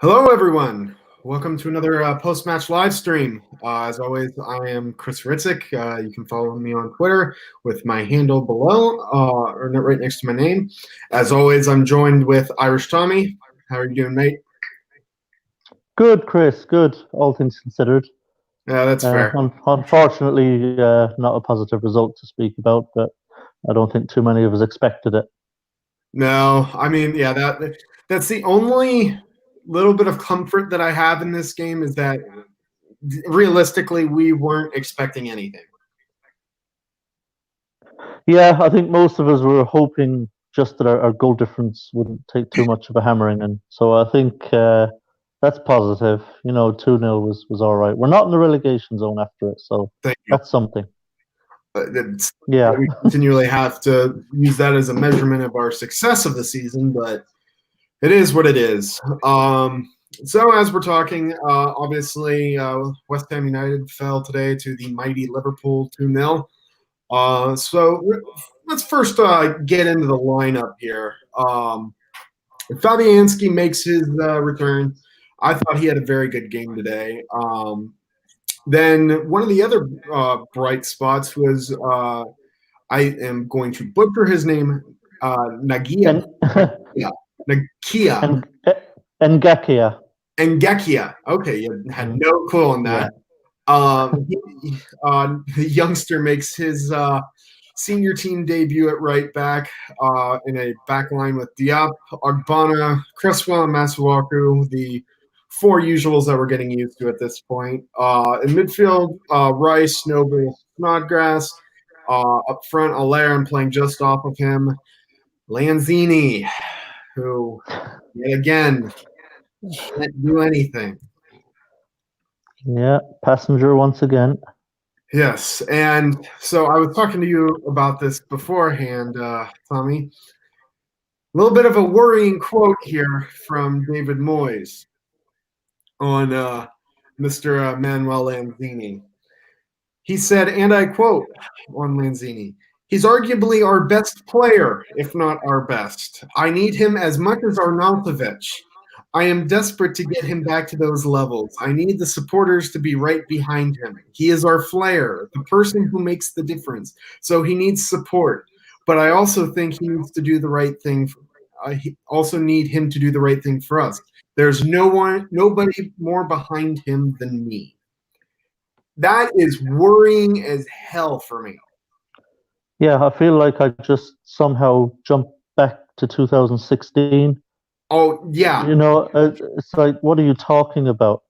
Hello, everyone. Welcome to another post-match live stream. As always, I am Chris Ritzik. You can follow me on Twitter with my handle below, or right next to my name. As always, I'm joined with Irish Tommy. How are you doing, mate? Good, Chris. Good, all things considered. Yeah, that's fair. Unfortunately, not a positive result to speak about, but I don't think too many of us expected it. No, I mean, yeah, that's the only little bit of comfort that I have in this game is that realistically, we weren't expecting anything. Yeah, I think most of us were hoping just that our goal difference wouldn't take too much of a hammering, and so I think that's positive. 2-0 was all right. We're not in the relegation zone after it, so Thank you. that's something. Yeah, we continually have to use that as a measurement of our success of the season, but it is what it is. So as we're talking, obviously West Ham United fell today to the mighty Liverpool 2-0. So let's first get into the lineup here. Fabianski makes his return. I thought he had a very good game today. Then one of the other bright spots was I am going to butcher his name, Nagia. Nakia. Ngakia. Ngakia. Okay, you had no clue on that. Yeah. The youngster makes his senior team debut at right back in a back line with Diop, Ogbonna, Cresswell, and Masuaku, the four usuals that we're getting used to at this point. In midfield, Rice, Noble, Snodgrass. Up front, Allaire, I'm playing just off of him. Lanzini, who, yet again, can't do anything. Yeah, passenger once again. Yes, and so I was talking to you about this beforehand, Tommy. A little bit of a worrying quote here from David Moyes on Mr. Manuel Lanzini. He said, and I quote on Lanzini, "He's arguably our best player, if not our best. I need him as much as Arnautovic. I am desperate to get him back to those levels. I need the supporters to be right behind him. He is our flair, the person who makes the difference. So he needs support. But I also think he needs to do the right thing. I also need him to do the right thing for us. There's nobody more behind him than me." That is worrying as hell for me. Yeah, I feel like I just somehow jumped back to 2016. Oh, yeah. It's like, what are you talking about?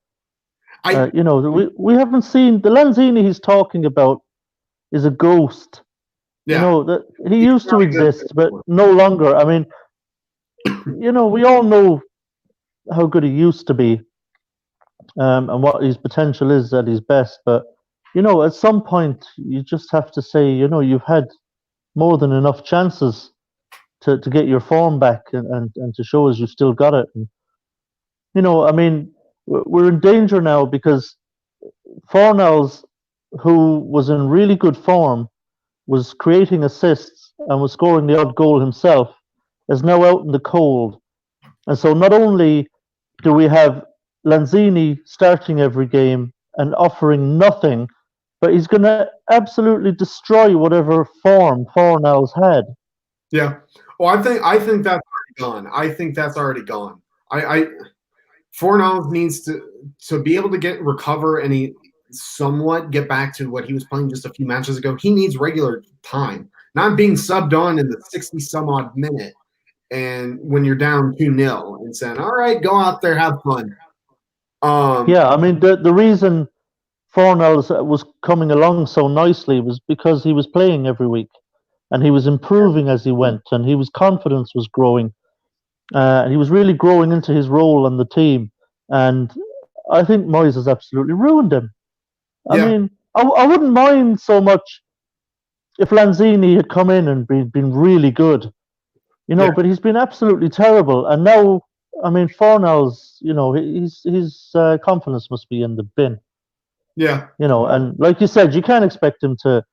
We haven't seen the Lanzini he's talking about is a ghost. Yeah. That he used to exist, but no longer. I mean, we all know how good he used to be, and what his potential is at his best. But at some point, you just have to say, you've had more than enough chances to get your form back and to show us you've still got it. And, I mean, we're in danger now because Fornals, who was in really good form, was creating assists and was scoring the odd goal himself, is now out in the cold. And so not only do we have Lanzini starting every game and offering nothing, but he's going to absolutely destroy whatever form Fornals had. Yeah. Well, I think that's already gone. I think that's already gone. Fornals needs to be able to recover and he somewhat get back to what he was playing just a few matches ago. He needs regular time, not being subbed on in the 60 some odd minute. And when you're down 2-0 and saying, all right, go out there, have fun. Yeah, I mean, the reason Fornals was coming along so nicely was because he was playing every week and he was improving as he went and his confidence was growing. He was really growing into his role on the team. And I think Moyes has absolutely ruined him. I mean, I wouldn't mind so much if Lanzini had come in and been really good, but he's been absolutely terrible. And now, I mean, Fornals, his confidence must be in the bin. Yeah. And like you said, you can't expect him to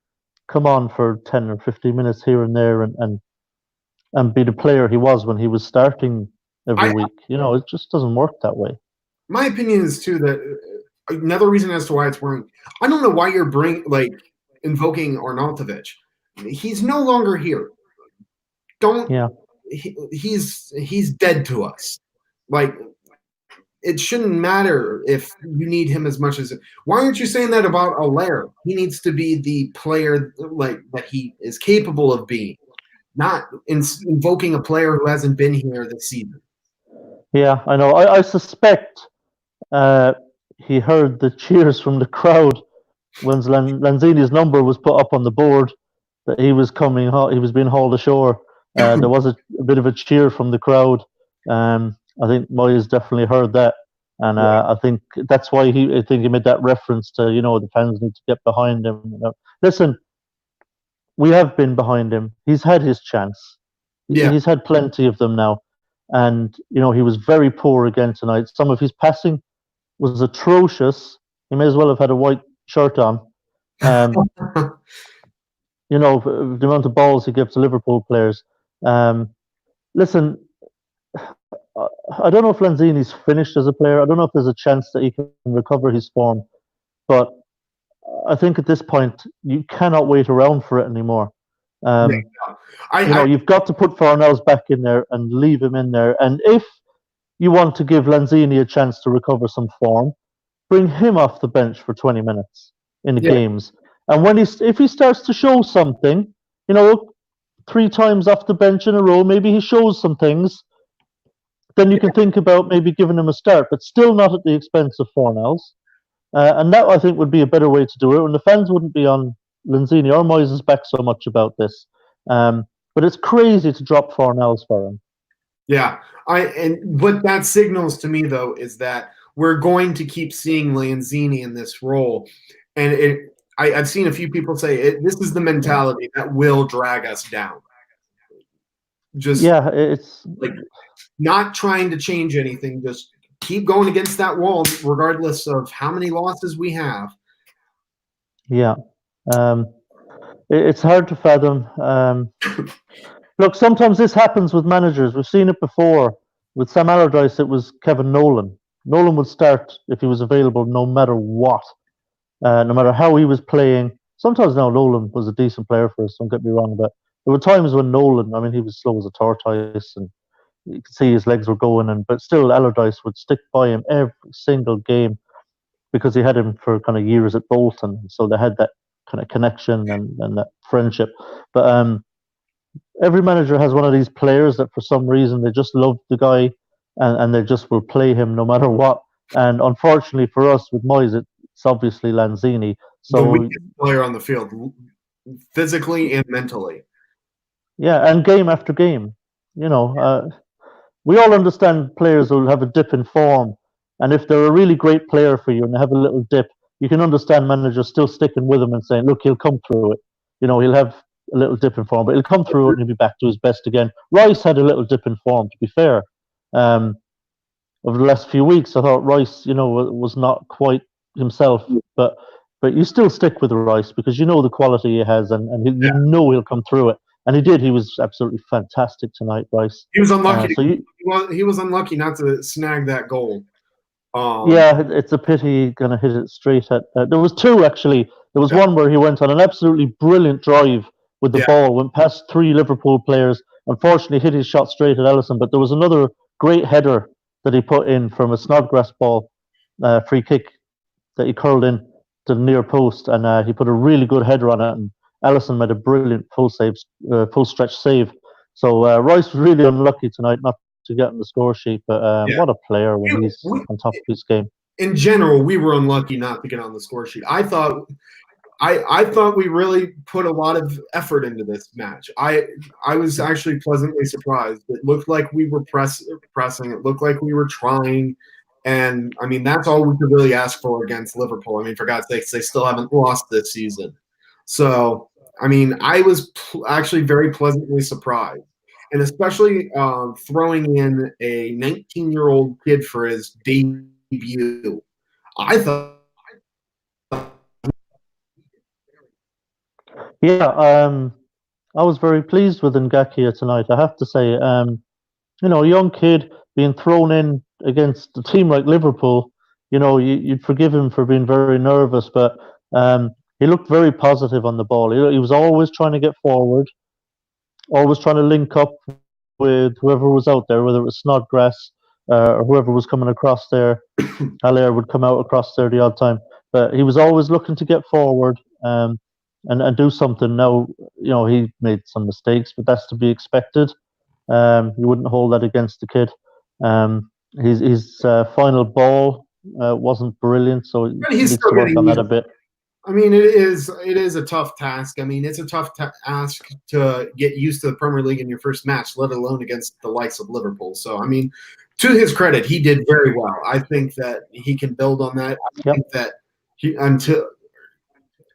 come on for 10 or 15 minutes here and there and be the player he was when he was starting every week. It just doesn't work that way. my opinion is too that another reason as to why it's worrying. I don't know why you're invoking Arnautovic. He's no longer here. Yeah. He's dead to us. Like, it shouldn't matter if you need him as much as. Why aren't you saying that about Allaire? He needs to be the player that he is capable of being, not invoking a player who hasn't been here this season. Yeah, I know. I suspect he heard the cheers from the crowd when Lanzini's number was put up on the board that he was coming. He was being hauled ashore. There was a bit of a cheer from the crowd. I think Moyes definitely heard that, and I think that's why he made that reference to the fans need to get behind him. Listen, we have been behind him. He's had his chance. Yeah. He's had plenty of them now, and he was very poor again tonight. Some of his passing was atrocious. He may as well have had a white shirt on. The amount of balls he gives to Liverpool players. Listen, I don't know if Lanzini's finished as a player. I don't know if there's a chance that he can recover his form. But I think at this point, you cannot wait around for it anymore. You've got to put Fornals back in there and leave him in there. And if you want to give Lanzini a chance to recover some form, bring him off the bench for 20 minutes in the games. And if he starts to show something, 3 times off the bench in a row, maybe he shows some things, then you can think about maybe giving him a start, but still not at the expense of Fornals. And that, I think, would be a better way to do it. And the fans wouldn't be on Lanzini or Moyes' back so much about this. But it's crazy to drop Fornals for him. Yeah. What that signals to me, though, is that we're going to keep seeing Lanzini in this role. And I've seen a few people say this is the mentality that will drag us down. It's like not trying to change anything, just keep going against that wall, regardless of how many losses we have. Yeah. It's hard to fathom. Look, sometimes this happens with managers. We've seen it before. With Sam Allardyce, it was Kevin Nolan. Nolan would start if he was available, no matter what, no matter how he was playing. Sometimes now Nolan was a decent player for us, don't get me wrong, but there were times when Nolan, he was slow as a tortoise, and you could see his legs were going, but still Allardyce would stick by him every single game because he had him for kind of years at Bolton, so they had that kind of connection and that friendship. But every manager has one of these players that for some reason they just love the guy and they just will play him no matter what. And unfortunately for us with Moyes, it's obviously Lanzini. So the weakest player on the field, physically and mentally. Yeah, and game after game. We all understand players will have a dip in form. And if they're a really great player for you and they have a little dip, you can understand managers still sticking with him and saying, look, he'll come through it. He'll have a little dip in form, but he'll come through it and he'll be back to his best again. Rice had a little dip in form, to be fair. Over the last few weeks, I thought Rice, was not quite himself, but you still stick with Rice because the quality he has and he'll come through it. And he did. He was absolutely fantastic tonight, Rice. He was unlucky. He was unlucky not to snag that goal. It's a pity he's going to hit it straight at. There was 2 actually. There was one where he went on an absolutely brilliant drive with the ball, went past 3 Liverpool players. Unfortunately, hit his shot straight at Ellison. But there was another great header that he put in from a Snodgrass ball, free kick that he curled in to the near post, and he put a really good header on it. And Ellison made a brilliant full stretch save. So Rice was really unlucky tonight not to get on the score sheet, but what a player when he's on top of his game. In general, we were unlucky not to get on the score sheet. I thought we really put a lot of effort into this match. I was actually pleasantly surprised. It looked like we were pressing. It looked like we were trying. And, that's all we could really ask for against Liverpool. For God's sakes, they still haven't lost this season. So, I was actually very pleasantly surprised. And especially throwing in a 19-year-old kid for his debut. I thought. Yeah, I was very pleased with Ngakia tonight, I have to say. A young kid being thrown in against a team like Liverpool, you'd forgive him for being very nervous, but he looked very positive on the ball. He was always trying to get forward, always trying to link up with whoever was out there, whether it was Snodgrass or whoever was coming across there. Haller would come out across there the odd time, but he was always looking to get forward and do something. Now, he made some mistakes, but that's to be expected. You wouldn't hold that against the kid. His final ball wasn't brilliant, so he needs to work on that a bit. I mean, it is a tough task. I mean, it's a tough task to get used to the Premier League in your first match, let alone against the likes of Liverpool. So, I mean, to his credit, he did very well. I think that he can build on that. I think that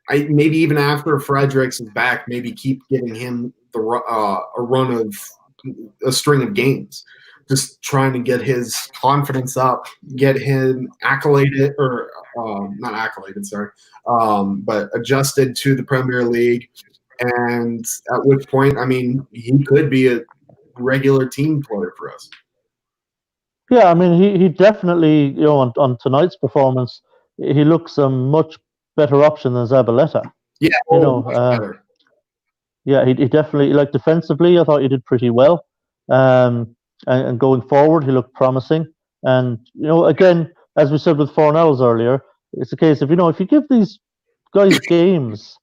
maybe even after Fredericks is back, maybe keep giving him a run of a string of games, just trying to get his confidence up, get him accoladed or not accoladed, sorry, but adjusted to the Premier League. And at which point, I mean, he could be a regular team player for us. Yeah, I mean, he definitely, on tonight's performance, he looks a much better option than Zabaleta. Yeah, much better. Yeah, he definitely, like, defensively, I thought he did pretty well. And going forward, he looked promising. And, again, as we said with Fornells earlier, it's a case of, if you give these guys games,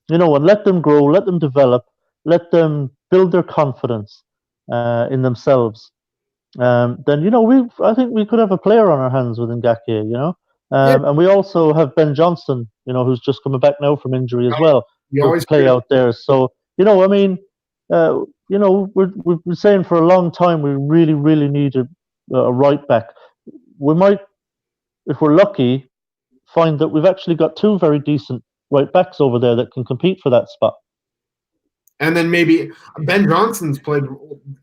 and let them grow, let them develop, let them build their confidence in themselves, then, I think we could have a player on our hands with Ngakia, and we also have Ben Johnson, who's just coming back now from injury as well. You always play out there. So, I mean, we've been saying for a long time we really, really need a right back. We might, if we're lucky, find that we've actually got two very decent right backs over there that can compete for that spot. And then maybe Ben Johnson's played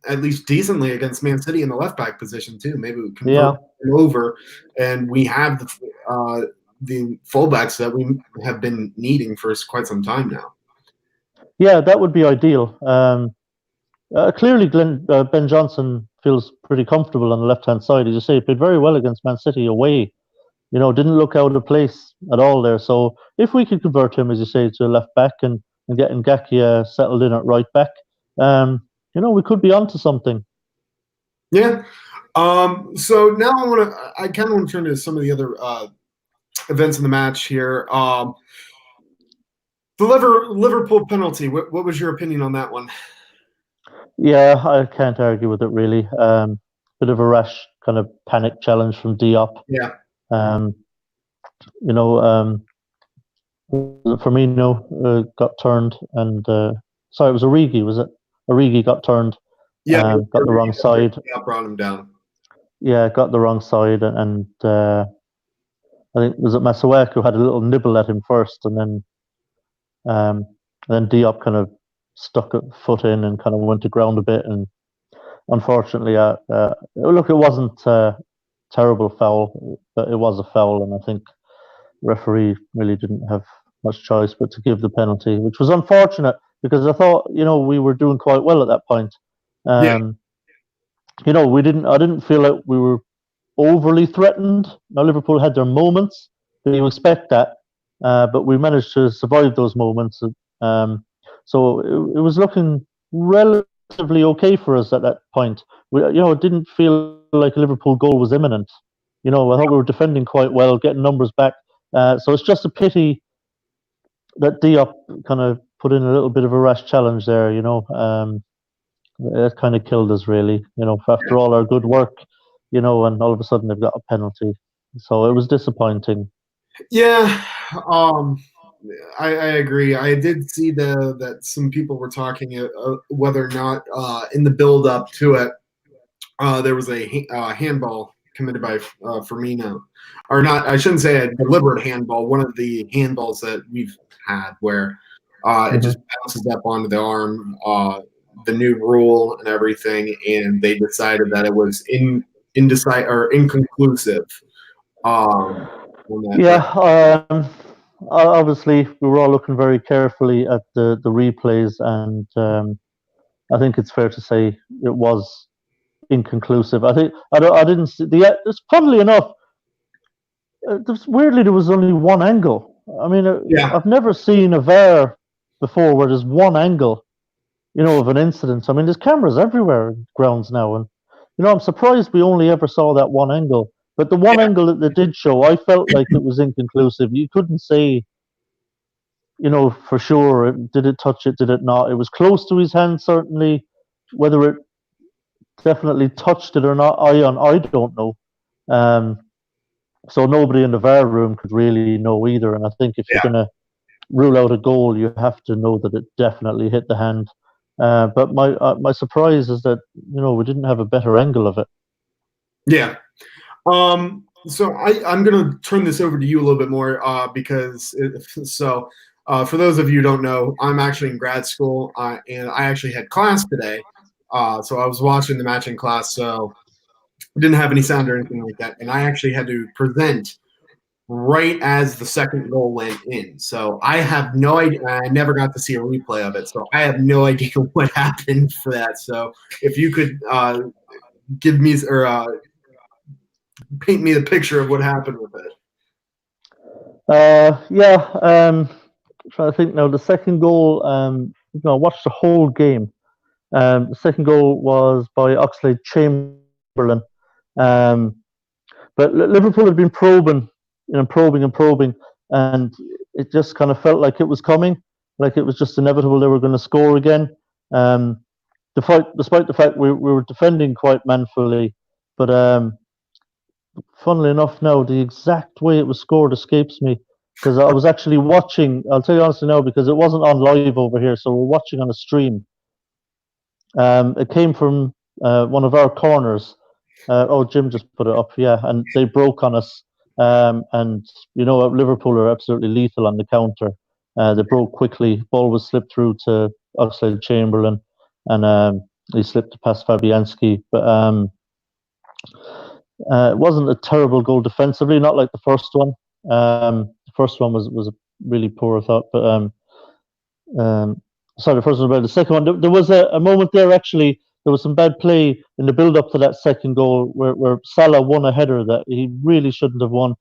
at least decently against Man City in the left back position too. Maybe we can him over, and we have the fullbacks that we have been needing for quite some time now. Yeah, that would be ideal. Clearly, Ben Johnson feels pretty comfortable on the left-hand side. As you say, he played very well against Man City away. Didn't look out of place at all there. So if we could convert him, as you say, to a left back and get Ngakia settled in at right back, we could be onto something. Yeah. So now I kind of want to turn to some of the other events in the match here. The Liverpool penalty. What was your opinion on that one? Yeah, I can't argue with it really. Bit of a rash kind of panic challenge from Diop. Yeah. Firmino got turned, and sorry, it was Origi, was it? Origi got turned. Yeah, got the wrong side. Yeah, brought him down. Yeah, got the wrong side, and I think was it Soucek who had a little nibble at him first, and then Diop kind of stuck a foot in and kind of went to ground a bit, and unfortunately, look, it wasn't a terrible foul, but it was a foul, and I think the referee really didn't have much choice but to give the penalty, which was unfortunate because I thought we were doing quite well at that point. I didn't feel like we were overly threatened. Now Liverpool had their moments, but you expect that, but we managed to survive those moments. So it was looking relatively okay for us at that point. It didn't feel like a Liverpool goal was imminent. I thought we were defending quite well, getting numbers back. So it's just a pity that Diop kind of put in a little bit of a rash challenge there. It kind of killed us, really. After all our good work, and all of a sudden they've got a penalty. So it was disappointing. Yeah, I agree. I did see that some people were talking whether or not in the build up to it there was a handball committed by Firmino, or not. I shouldn't say a deliberate handball. One of the handballs that we've had where it just bounces up onto the arm. The new rule and everything, and they decided that it was inconclusive. Obviously, we were all looking very carefully at the replays, and I think it's fair to say it was inconclusive. I think I didn't see it's funnily enough. Weirdly, there was only one angle. I mean, I've never seen a VAR before where there's one angle, of an incident. I mean, there's cameras everywhere in grounds now, and I'm surprised we only ever saw that one angle. But the one angle that they did show, I felt like it was inconclusive. You couldn't say, for sure, did it touch it, did it not? It was close to his hand, certainly. Whether it definitely touched it or not, I don't know. So nobody in the VAR room could really know either. And I think if you're going to rule out a goal, you have to know that it definitely hit the hand. But my surprise is that we didn't have a better angle of it. Yeah. So I'm going to turn this over to you a little bit more because for those of you who don't know, I'm actually in grad school and I actually had class today. So I was watching the match in class, so I didn't have any sound or anything like that. And I actually had to present right as the second goal went in. So I have no idea. I never got to see a replay of it. So I have no idea what happened for that. So if you could give me or paint me the picture of what happened with it. Trying to think now. The second goal, I watched the whole game. The second goal was by Oxlade-Chamberlain. But Liverpool had been probing, and it just kind of felt like it was coming, like it was just inevitable they were going to score again. Despite the fact we were defending quite manfully, but funnily enough, now the exact way it was scored escapes me because I was actually watching. I'll tell you honestly now because it wasn't on live over here, so we're watching on a stream. It came from one of our corners. Jim just put it up, and they broke on us. And Liverpool are absolutely lethal on the counter. They broke quickly. Ball was slipped through to Oxlade-Chamberlain, and he slipped past Fabianski. But it wasn't a terrible goal defensively, not like the first one. The first one was really poor, I thought. But sorry, the first one about the second one. There was a moment there actually. There was some bad play in the build-up to that second goal where Salah won a header that he really shouldn't have won.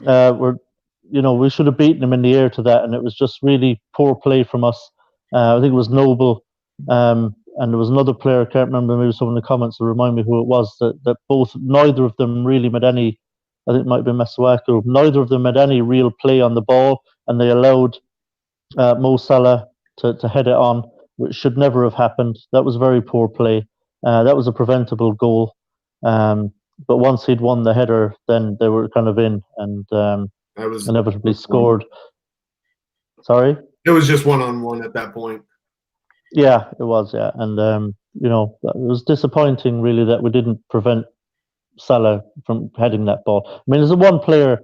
We should have beaten him in the air to that, and it was just really poor play from us. I think it was Noble, and there was another player, I can't remember, maybe someone in the comments will remind me who it was, that neither of them really made any, I think it might have been Masuaku, neither of them had any real play on the ball, and they allowed Mo Salah to head it on, which should never have happened. That was very poor play. That was a preventable goal. But once he'd won the header, then they were kind of in and inevitably scored. Sorry? It was just one-on-one at that point. Yeah, it was, yeah. And, it was disappointing, really, that we didn't prevent Salah from heading that ball. I mean, there's one player,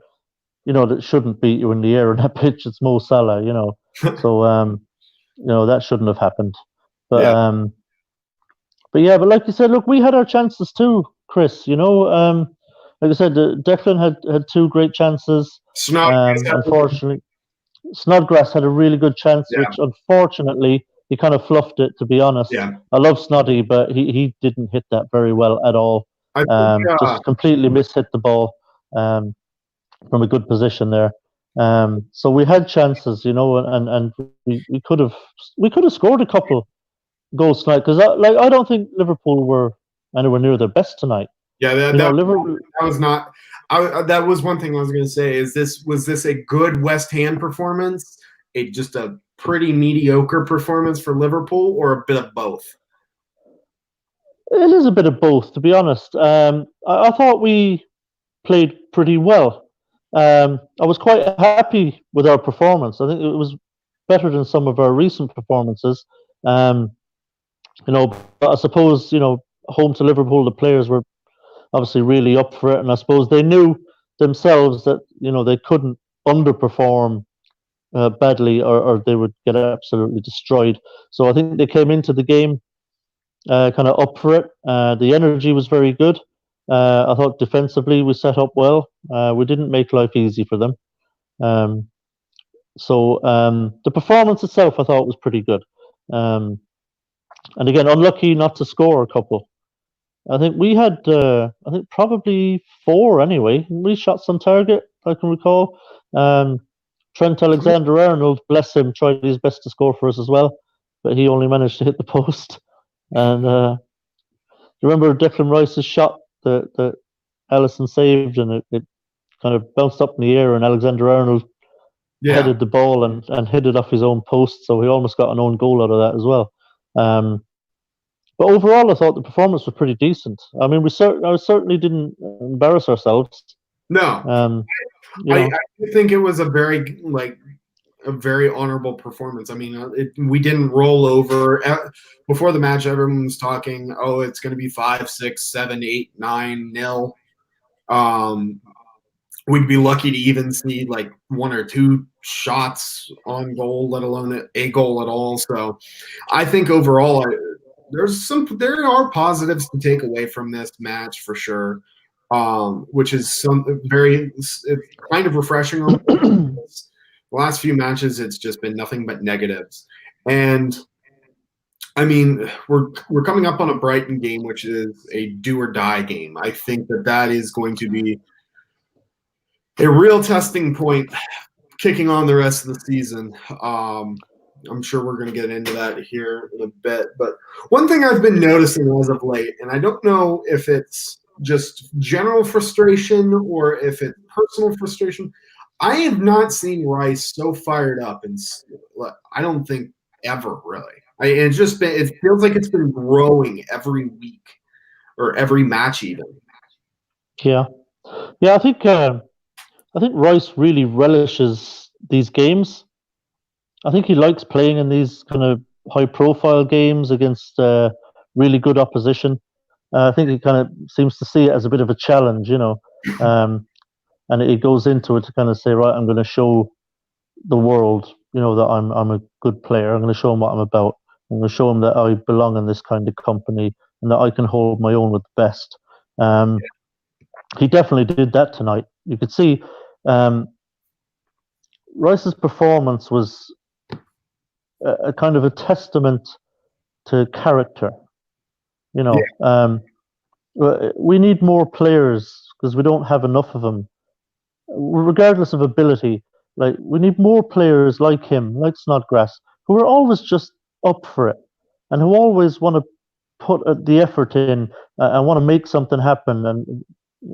that shouldn't beat you in the air on that pitch. It's Mo Salah, So, that shouldn't have happened. But but like you said, look, we had our chances too, Chris. Like I said, Declan had two great chances. Unfortunately, Snodgrass had a really good chance, which unfortunately he kind of fluffed it. To be honest, I love Snoddy, but he didn't hit that very well at all. Just completely mishit the ball from a good position there. So we had chances, and we could have scored a couple goals tonight because I don't think Liverpool were anywhere near their best tonight. Yeah, that was not. That was one thing I was going to say. Was this a good West Ham performance? Just a pretty mediocre performance for Liverpool, or a bit of both? It is a bit of both, to be honest. I thought we played pretty well. I was quite happy with our performance. I think it was better than some of our recent performances. But I suppose, home to Liverpool, the players were obviously really up for it. And I suppose they knew themselves that, they couldn't underperform badly or they would get absolutely destroyed. So I think they came into the game kind of up for it. The energy was very good. I thought defensively we set up well. We didn't make life easy for them. So the performance itself I thought was pretty good. And again, unlucky not to score a couple. I think we had, probably 4 anyway. We shots on target, I can recall. Trent Alexander-Arnold, bless him, tried his best to score for us as well, but he only managed to hit the post. And you remember Declan Rice's shot that Alisson saved, and it kind of bounced up in the air, and Alexander-Arnold headed the ball and hit it off his own post, so he almost got an own goal out of that as well. But overall, I thought the performance was pretty decent. I mean, I certainly didn't embarrass ourselves. No, I think it was a very honorable performance. I mean, we didn't roll over. Before the match, everyone was talking, oh, it's going to be 5, 6, 7, 8, 9-0. We'd be lucky to even see like 1 or 2 shots on goal, let alone a goal at all. So I think overall, there are positives to take away from this match for sure, which is it's kind of refreshing. The last few matches, it's just been nothing but negatives. And I mean, we're coming up on a Brighton game, which is a do or die game. I think that is going to be a real testing point kicking on the rest of the season. I'm sure we're going to get into that here in a bit. But one thing I've been noticing as of late, and I don't know if it's just general frustration or if it's personal frustration, I have not seen Rice so fired up, and I don't think ever really. It feels like it's been growing every week or every match even. Yeah. I think Rice really relishes these games. I think he likes playing in these kind of high-profile games against really good opposition. I think he kind of seems to see it as a bit of a challenge, and he goes into it to kind of say, right, I'm going to show the world, that I'm a good player. I'm going to show them what I'm about. I'm going to show them that I belong in this kind of company and that I can hold my own with the best. He definitely did that tonight. You could see Rice's performance was a kind of a testament to character. We need more players because we don't have enough of them, regardless of ability. Like, we need more players like him, like Snodgrass, who are always just up for it and who always want to put the effort in and want to make something happen. And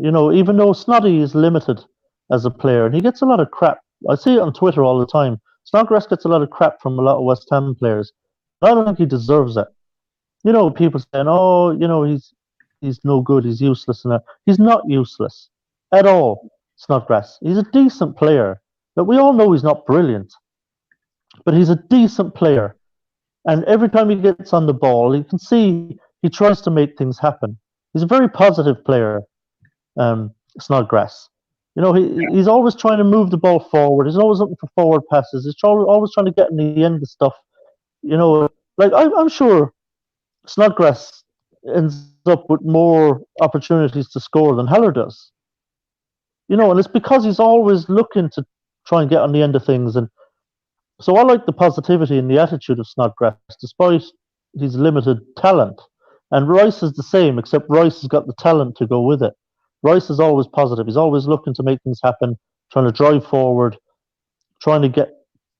even though Snoddy is limited as a player, and he gets a lot of crap. I see it on Twitter all the time. Snodgrass gets a lot of crap from a lot of West Ham players. I don't think he deserves it. People saying, "Oh, he's no good, he's useless," and that. He's not useless at all. Snodgrass. He's a decent player. But we all know he's not brilliant, but he's a decent player. And every time he gets on the ball, you can see he tries to make things happen. He's a very positive player, Snodgrass. He's always trying to move the ball forward. He's always looking for forward passes. He's always trying to get in the end of stuff. I'm sure Snodgrass ends up with more opportunities to score than Heller does. And it's because he's always looking to try and get on the end of things. And so I like the positivity and the attitude of Snodgrass, despite his limited talent. And Rice is the same, except Rice has got the talent to go with it. Rice is always positive. He's always looking to make things happen, trying to drive forward, trying to get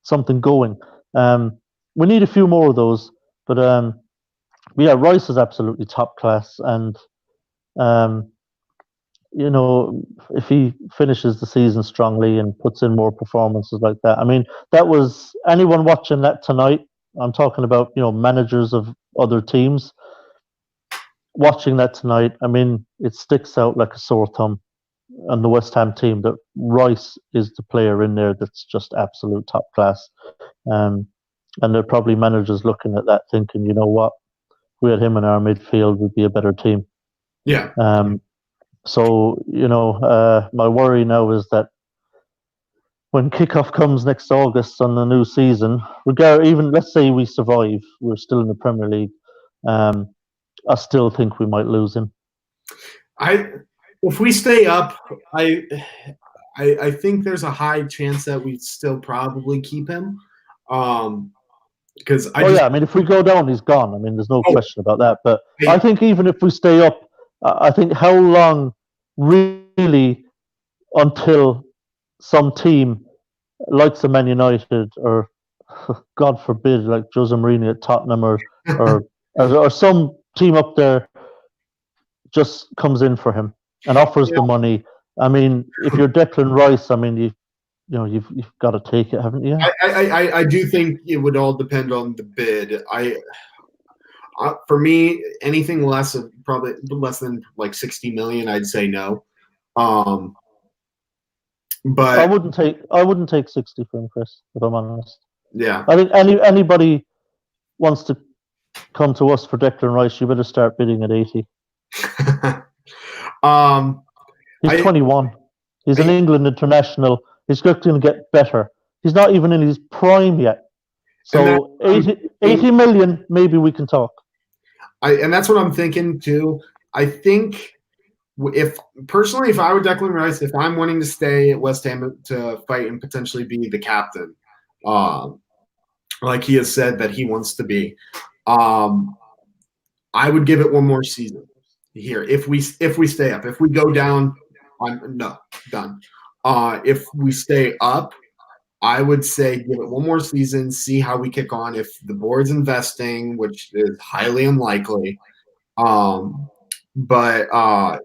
something going. We need a few more of those. But Rice is absolutely top class. And if he finishes the season strongly and puts in more performances like that, I mean, that was anyone watching that tonight. I'm talking about, managers of other teams watching that tonight. I mean, it sticks out like a sore thumb on the West Ham team that Rice is the player in there that's just absolute top class. And there are probably managers looking at that thinking, you know what, if we had him in our midfield, we'd be a better team. Yeah. So, my worry now is that when kickoff comes next August on the new season, even let's say we survive, we're still in the Premier League, I still think we might lose him. If we stay up, I think there's a high chance that we'd still probably keep him. Because I mean, if we go down, he's gone. I mean, there's no question about that. But I think even if we stay up, I think how long really until some team like the Man United or God forbid like Jose Mourinho at Tottenham or some team up there just comes in for him and offers the money. I mean, if you're Declan Rice, I mean you've got to take it, haven't you? I do think it would all depend on the bid. For me, anything less of probably less than like 60 million, I'd say no. But I wouldn't take 60 for him, Chris, if I'm honest. yeah, I think anybody wants to come to us for Declan Rice, you better start bidding at 80. He's 21. He's an England international. He's going to get better. He's not even in his prime yet. So 80 million, maybe we can talk. And that's what I'm thinking too. I think if I were Declan Rice, if I'm wanting to stay at West Ham to fight and potentially be the captain, like he has said that he wants to be, I would give it one more season here. If we stay up, if we go down, no, done. If we stay up, I would say give it one more season, see how we kick on. If the board's investing, which is highly unlikely, but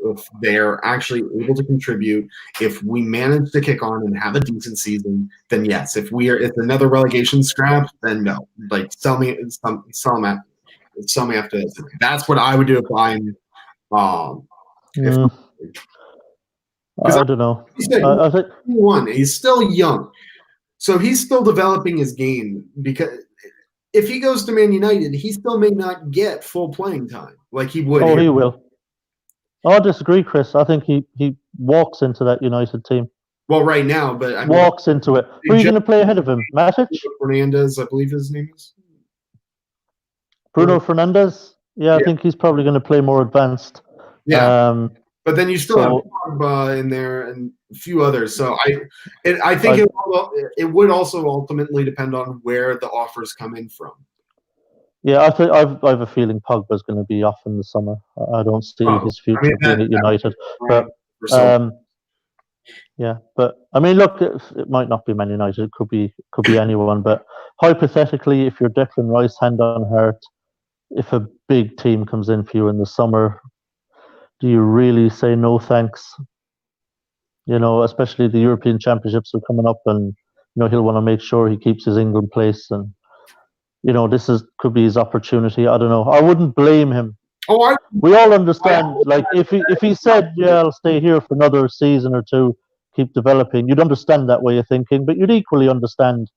if they're actually able to contribute, if we manage to kick on and have a decent season, then yes. If another relegation scrap, then no. Like sell me after this. That's what I would do if I'm. I don't know. I think he's still young. So he's still developing his game, because if he goes to Man United, he still may not get full playing time like he would. Oh, he will. I disagree, Chris. I think he walks into that United team. Well, right now, but I mean, walks into it. Who are you going to play ahead of him? Matic? Fernandez, I believe his name is. Bruno Fernandes? Yeah, I think he's probably going to play more advanced. Yeah. But then you still have Pogba in there and a few others. So I think it would also ultimately depend on where the offers come in from. Yeah, I think I have a feeling Pogba's going to be off in the summer. I don't see his future being at United. But yeah, but I mean, look, it might not be Man United. It could be anyone. But hypothetically, if you're Declan Rice, hand on heart, if a big team comes in for you in the summer, do you really say no thanks? You know, especially the European Championships are coming up, and he'll want to make sure he keeps his England place, and this could be his opportunity. I don't know. I wouldn't blame him. We all understand. Like if he said, "Yeah, I'll stay here for another season or two, keep developing," you'd understand that way of thinking, but you'd equally understand.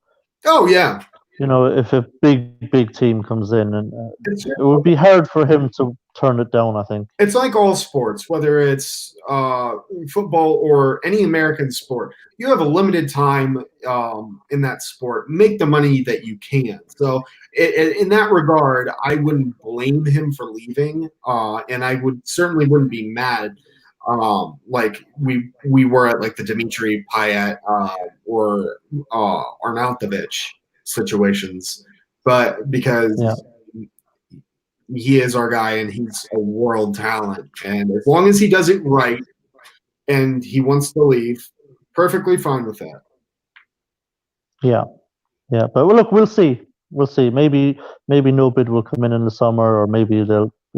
Oh yeah. If a big team comes in, and it would be hard for him to turn it down, I think. It's like all sports, whether it's football or any American sport. You have a limited time in that sport. Make the money that you can. So in that regard, I wouldn't blame him for leaving, and I certainly wouldn't be mad. Like we were at like the Dimitri Payet or Arnautovic situations, but because he is our guy and he's a world talent, and as long as he does it right and he wants to leave, perfectly fine with that. Yeah, but look, we'll see. Maybe no bid will come in the summer, or maybe if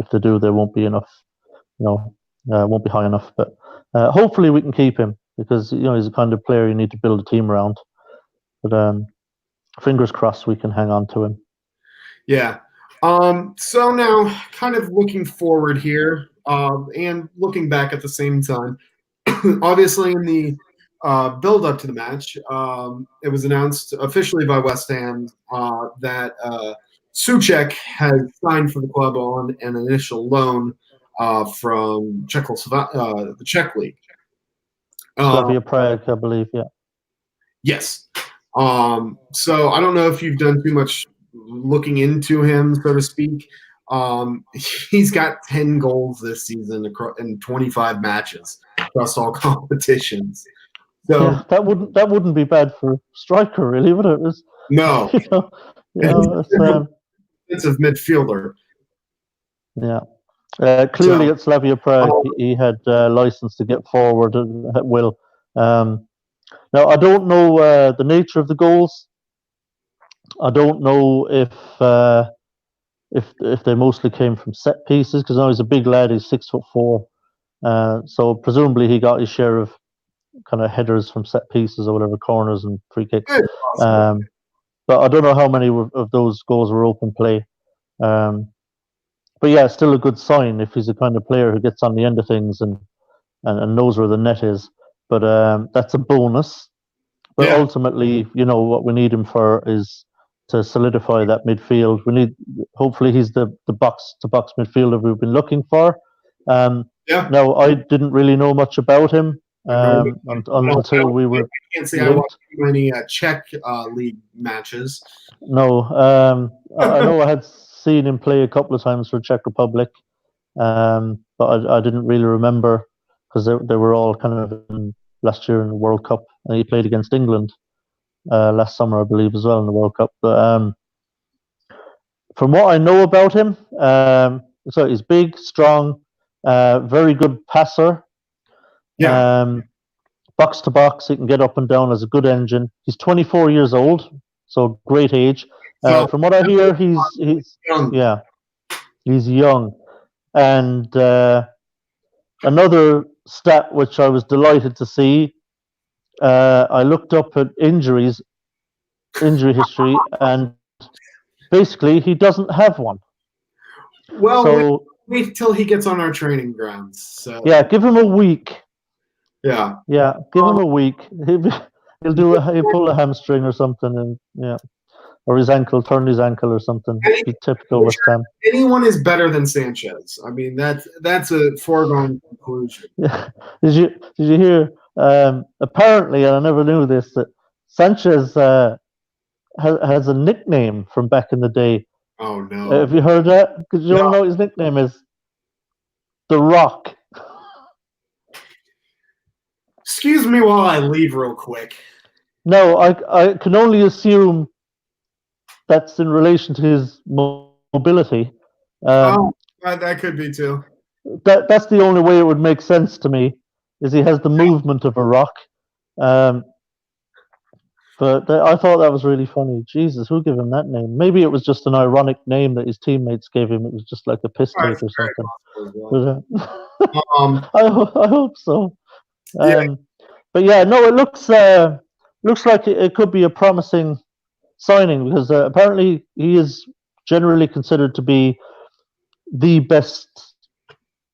they do, there won't be enough. Won't be high enough. But hopefully we can keep him, because he's the kind of player you need to build a team around. But fingers crossed we can hang on to him. Yeah. So now, kind of looking forward here, and looking back at the same time. Obviously, in the build up to the match, it was announced officially by West Ham that Soucek has signed for the club on an initial loan from the Czech League. Slavia Prague, I believe. Yeah. Yes. So I don't know if you've done too much looking into him, so to speak. He's got 10 goals this season in 25 matches across all competitions. So yeah, that wouldn't be bad for a striker, really, would it? No. Defensive midfielder. Yeah. Clearly, So, at Slavia Prague, he had license to get forward at will. Now, I don't know the nature of the goals. I don't know if they mostly came from set pieces, because now he's a big lad. He's 6'4", so presumably he got his share of kind of headers from set pieces or whatever, corners and free kicks. it's possible. But I don't know how many of those goals were open play. But yeah, still a good sign if he's the kind of player who gets on the end of things and knows where the net is. But that's a bonus. But Yeah. ultimately, what we need him for is to solidify that midfield. Hopefully, he's the box-to-box midfielder we've been looking for. Yeah. Now, I didn't really know much about him until we were. I can't say I watched too many Czech league matches. No, I know I had seen him play a couple of times for Czech Republic, but I didn't really remember because they were all kind of last year in the World Cup, and he played against England last summer, I believe, as well in the World Cup. But from what I know about him, so he's big, strong, very good passer. Yeah. Box to box, he can get up and down as a good engine. He's 24 years old, so great age. From what I hear, he's young. Yeah, he's young. And another stat which I was delighted to see, I looked up at injury history, and basically he doesn't have one. Well, so wait till he gets on our training grounds. So yeah, give him a week. Yeah, give him a week. He'll pull a hamstring or something, and or turn his ankle or something. Be typical West Ham. Anyone is better than Sanchez. I mean, that's a foregone conclusion. Yeah. Did you hear? Apparently, and I never knew this, that Sanchez has a nickname from back in the day. Oh no! Have you heard that? Because you want to know what his nickname is? The Rock. Excuse me while I leave real quick. No, I can only assume that's in relation to his mobility. That could be too. That's the only way it would make sense to me, is he has the movement of a rock. But I thought that was really funny. Jesus, who gave him that name? Maybe it was just an ironic name that his teammates gave him. It was just like a piss take or something. Well. I hope so. But yeah, no, it looks like it could be a promising signing, because apparently he is generally considered to be the best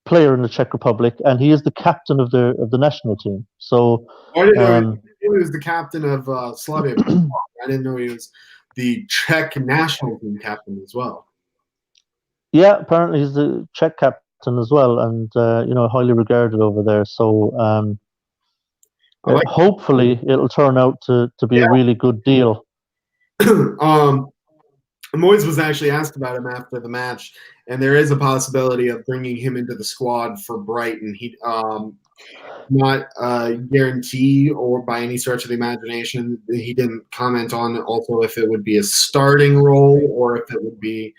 player in the Czech Republic, and he is the captain of the national team. So I didn't know he was the captain of Slavia. I didn't know he was the Czech national team captain as well. Yeah, apparently he's the Czech captain as well, and highly regarded over there. So hopefully it'll turn out to be a really good deal. Moyes was actually asked about him after the match, and there is a possibility of bringing him into the squad for Brighton. He not a guarantee or by any stretch of the imagination. He didn't comment on also if it would be a starting role or if it would be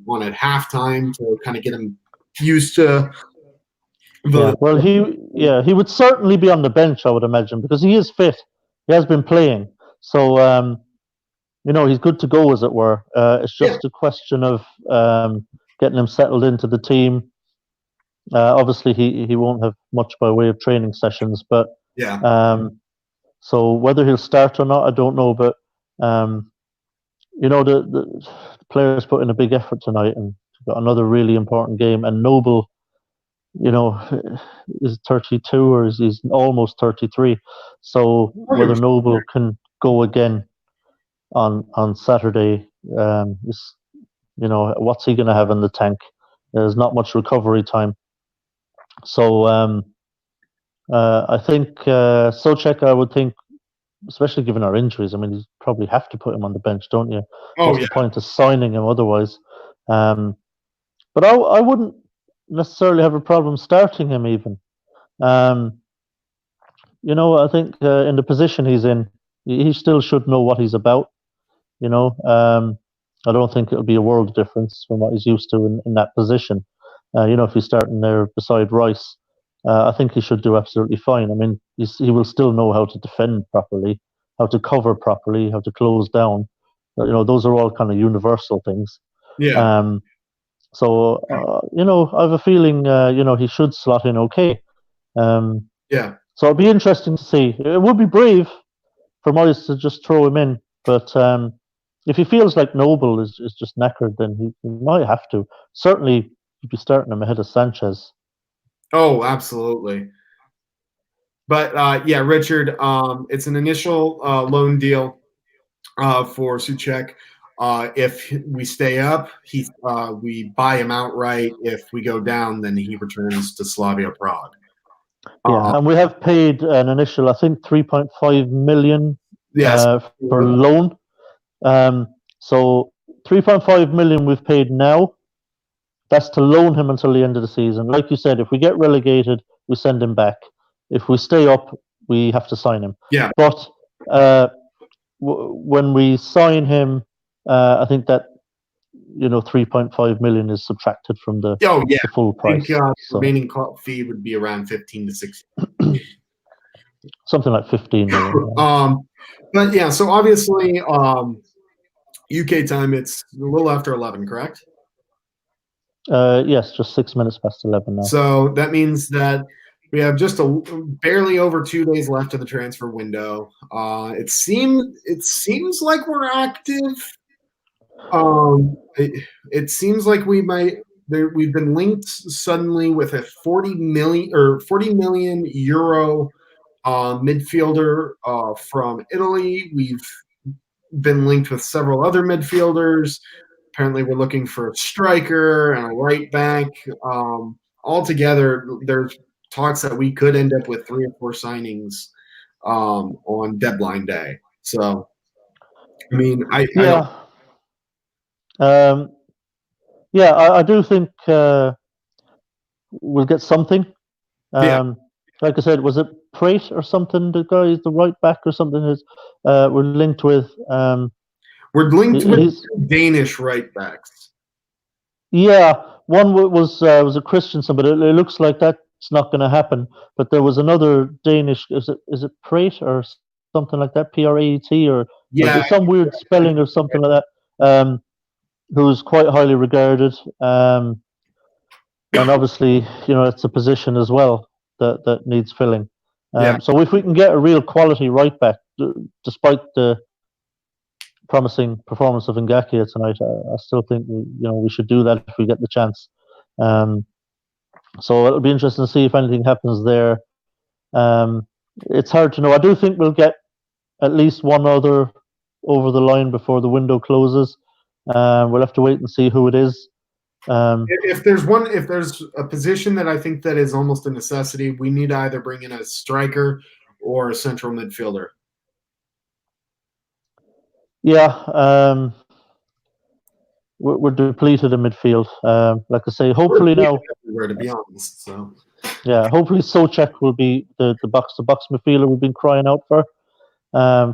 one at halftime to kind of get him used to. Well, he would certainly be on the bench, I would imagine, because he is fit. He has been playing, so he's good to go, as it were. It's just a question of getting him settled into the team. Obviously, he won't have much by way of training sessions, but so whether he'll start or not, I don't know. But the players put in a big effort tonight, and got another really important game. And Noble, is 32 or he's almost 33. So whether Noble can go again on Saturday, what's he going to have in the tank? There's not much recovery time. So I think Soucek, I would think, especially given our injuries, I mean, you probably have to put him on the bench, don't you? What's the point of signing him otherwise? But I wouldn't necessarily have a problem starting him even. I think in the position he's in, he still should know what he's about. I don't think it'll be a world difference from what he's used to in that position. If he's starting there beside Rice, I think he should do absolutely fine. I mean, he will still know how to defend properly, how to cover properly, how to close down. Those are all kind of universal things. Yeah. So I have a feeling he should slot in okay. Yeah. So it'll be interesting to see. It would be brave for Moyes to just throw him in, but if he feels like Noble is just knackered, then he might have to. Certainly, he'd be starting him ahead of Sanchez. Oh, absolutely. But yeah, Richard, it's an initial loan deal for Soucek. If we stay up, we buy him outright. If we go down, then he returns to Slavia Prague. Yeah, and we have paid an initial, I think, 3.5 million yes. for loan. So 3.5 million we've paid now. That's to loan him until the end of the season. Like you said, if we get relegated, we send him back. If we stay up, we have to sign him. Yeah. But when we sign him, I think that 3.5 million is subtracted from the full price. I think the remaining fee would be around 15 to 16. Something like 15 million. But yeah, so obviously UK time, it's a little after 11, correct? Yes, just 6 minutes past 11 now. So that means that we have just barely over 2 days left of the transfer window. It seems like we're active. It seems like we've been linked suddenly with a 40 million euro midfielder from Italy. We've been linked with several other midfielders. Apparently, we're looking for a striker and a right back. Altogether, there's talks that we could end up with 3 or 4 signings on deadline day. So, I mean, I do think we'll get something. Like I said, was it Prate or something? The guy, the right back or something, is we're linked with. We're linked with Danish right backs. Yeah, one was a Christensen, but it looks like that's not going to happen. But there was another Danish. Is it Prate or something like that? P-R-A-E-T or some weird spelling or something like that. Who's quite highly regarded, and obviously, it's a position as well that needs filling. So if we can get a real quality right back, despite the promising performance of Ngakia tonight, I still think we should do that if we get the chance. So it'll be interesting to see if anything happens there. It's hard to know. I do think we'll get at least one other over the line before the window closes. We'll have to wait and see who it is. If there's a position that I think that is almost a necessity, we need to either bring in a striker or a central midfielder. Yeah, we're depleted in midfield. Like I say, hopefully now. Everywhere, to be honest. So. Yeah, hopefully Soucek will be the box midfielder we've been crying out for.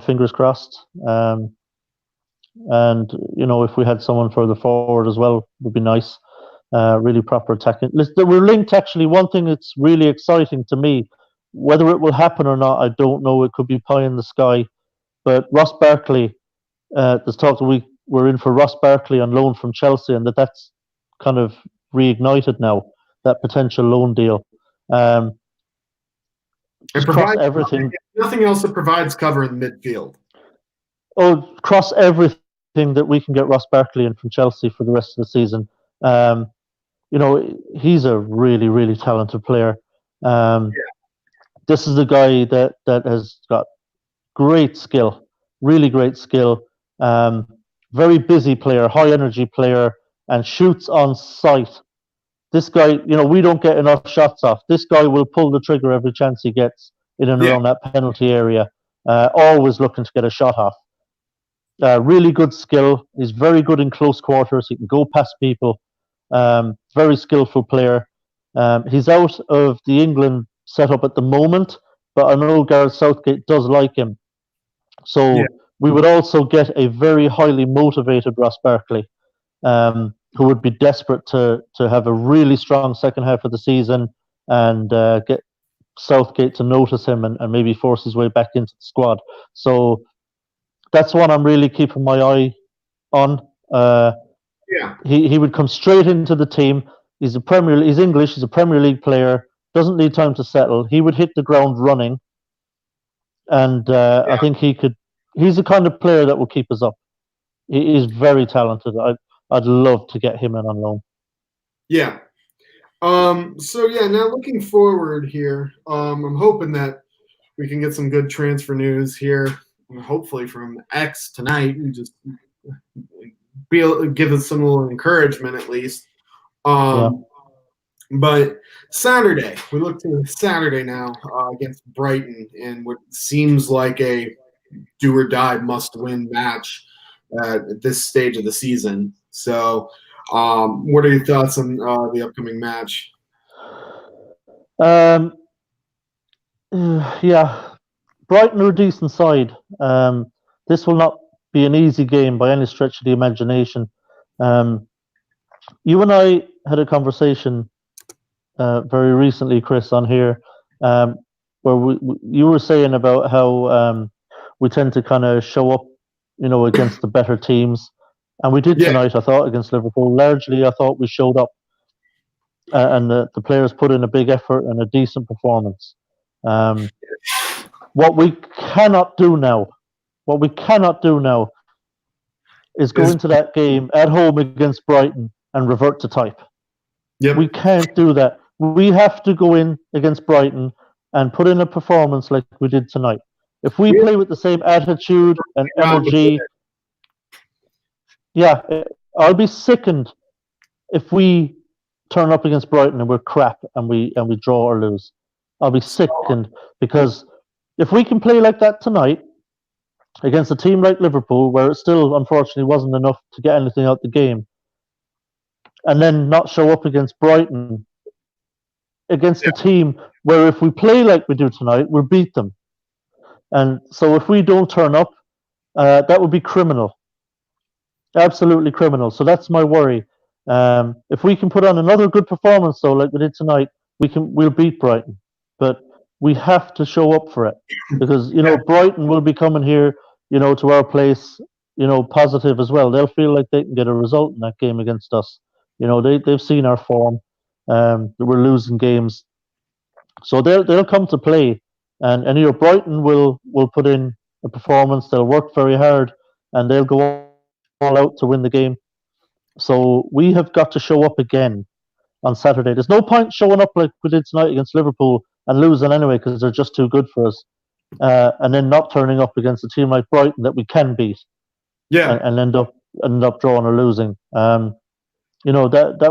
Fingers crossed. And if we had someone further forward as well, would be nice. Really proper attacking. We're linked, actually. One thing that's really exciting to me, whether it will happen or not, I don't know. It could be pie in the sky. But Ross Barkley, there's talk that we're in for Ross Barkley on loan from Chelsea, and that's kind of reignited now, that potential loan deal. Cross everything. Nothing else that provides cover in midfield. Oh, cross everything that we can get Ross Barkley in from Chelsea for the rest of the season. He's a really, really talented player. This is a guy that has got great skill, really great skill. Very busy player, high energy player, and shoots on sight. This guy, we don't get enough shots off. This guy will pull the trigger every chance he gets in and around that penalty area. Always looking to get a shot off. Really good skill. He's very good in close quarters. He can go past people. Very skillful player. He's out of the England setup at the moment, but I know Gareth Southgate does like him. So we would also get a very highly motivated Ross Barkley. who would be desperate to have a really strong second half of the season and get Southgate to notice him and maybe force his way back into the squad. So that's one I'm really keeping my eye on. He would come straight into the team. He's English. He's a Premier League player. Doesn't need time to settle. He would hit the ground running, and I think he could. He's the kind of player that will keep us up. He is very talented. I'd love to get him in on loan. Yeah. So yeah, now looking forward here, I'm hoping that we can get some good transfer news here, hopefully from X tonight, and just give us some little encouragement at least. But Saturday, we look to Saturday now against Brighton in what seems like a do or die must-win match at this stage of the season. So, what are your thoughts on the upcoming match? Yeah, Brighton are a decent side. This will not be an easy game by any stretch of the imagination. You and I had a conversation very recently, Chris, on here, where you were saying about how we tend to kind of show up, against the better teams, and we did tonight. I thought against Liverpool, largely, I thought we showed up, and the players put in a big effort and a decent performance. What we cannot do now is go into that game at home against Brighton and revert to type. Yep. We can't do that. We have to go in against Brighton and put in a performance like we did tonight. If we play with the same attitude and energy, I'll be sickened if we turn up against Brighton and we're crap and we draw or lose. I'll be sickened, because if we can play like that tonight against a team like Liverpool, where it still unfortunately wasn't enough to get anything out the game, and then not show up against Brighton, against a team where if we play like we do tonight, we'll beat them. And so if we don't turn up, that would be criminal. Absolutely criminal. So that's my worry. If we can put on another good performance, though, like we did tonight, we'll beat Brighton. But we have to show up for it, because Brighton will be coming here, to our place, positive as well. They'll feel like they can get a result in that game against us. They've seen our form. We're losing games, so they'll come to play, and Brighton will put in a performance. They'll work very hard, and they'll go all out to win the game. So we have got to show up again on Saturday. There's no point showing up like we did tonight against Liverpool and losing anyway, because they're just too good for us, and then not turning up against a team like Brighton that we can beat, and end up drawing or losing. That